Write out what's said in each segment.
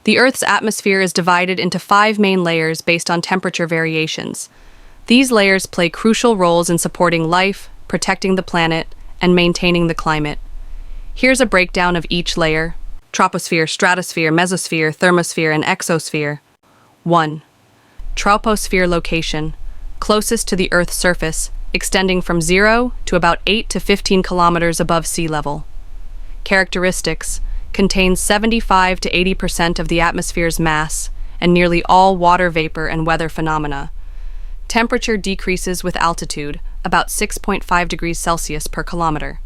The Earth's atmosphere is divided into 5 main layers based on temperature variations. These layers play crucial roles in supporting life, protecting the planet, and maintaining the climate. Here's a breakdown of each layer: troposphere, stratosphere, mesosphere, thermosphere, and exosphere. 1. Troposphere location, closest to the Earth's surface, extending from 0 to about 8 to 15 kilometers above sea level. Characteristics: contains 75 to 80% of the atmosphere's mass and nearly all water vapor and weather phenomena. Temperature decreases with altitude, about 6.5 degrees Celsius per kilometer.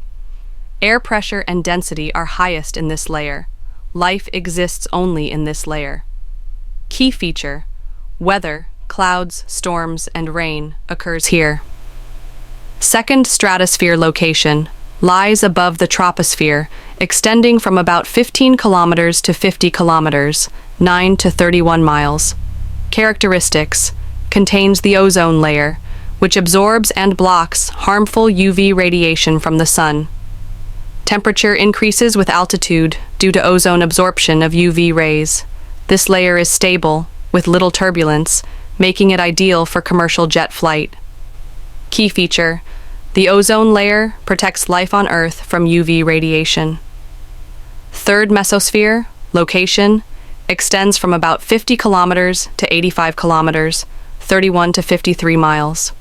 Air pressure and density are highest in this layer. Life exists only in this layer. Key feature: weather, clouds, storms, and rain occurs here. Second stratosphere location lies above the troposphere, extending from about 15 kilometers to 50 kilometers, 9 to 31 miles. Characteristics: contains the ozone layer, which absorbs and blocks harmful UV radiation from the sun. Temperature increases with altitude due to ozone absorption of UV rays. This layer is stable, with little turbulence, making it ideal for commercial jet flight. Key feature: the ozone layer protects life on Earth from UV radiation. Third mesosphere, location, extends from about 50 kilometers to 85 kilometers, 31 to 53 miles.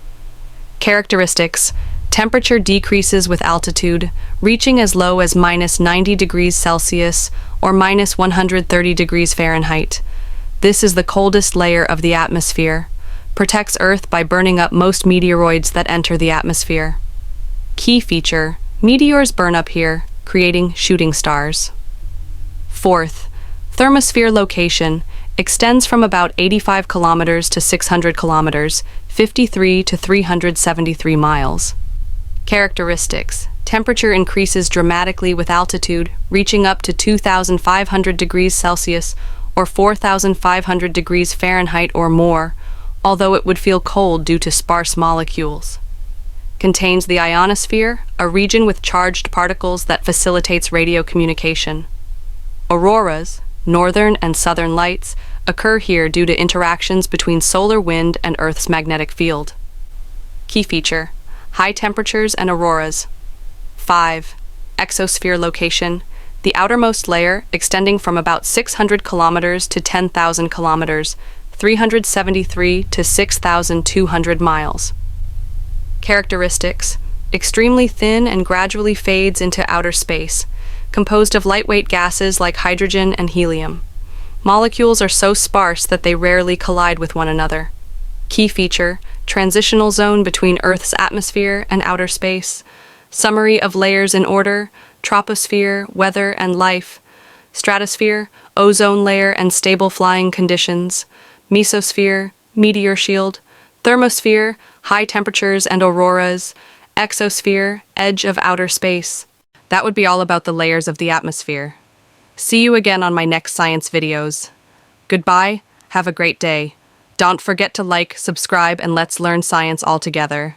Characteristics: temperature decreases with altitude, reaching as low as -90 degrees Celsius or -130 degrees Fahrenheit. This is the coldest layer of the atmosphere. Protects Earth by burning up most meteoroids that enter the atmosphere. Key feature: meteors burn up here, creating shooting stars. Fourth, thermosphere location extends from about 85 kilometers to 600 kilometers, 53 to 373 miles. Characteristics: temperature increases dramatically with altitude, reaching up to 2,500 degrees Celsius or 4,500 degrees Fahrenheit or more, although it would feel cold due to sparse molecules. Contains the ionosphere, a region with charged particles that facilitates radio communication. Auroras, northern and southern lights, occur here due to interactions between solar wind and Earth's magnetic field. Key feature: high temperatures and auroras. 5. Exosphere location, the outermost layer extending from about 600 kilometers to 10,000 kilometers, 373 to 6,200 miles. Characteristics: extremely thin and gradually fades into outer space, composed of lightweight gases like hydrogen and helium. Molecules are so sparse that they rarely collide with one another. Key feature: transitional zone between Earth's atmosphere and outer space. Summary of layers in order: troposphere, weather and life; stratosphere, ozone layer and stable flying conditions; mesosphere, meteor shield; thermosphere, high temperatures and auroras; exosphere, edge of outer space. That would be all about the layers of the atmosphere. See you again on my next science videos. Goodbye, have a great day. Don't forget to like, subscribe, and let's learn science all together.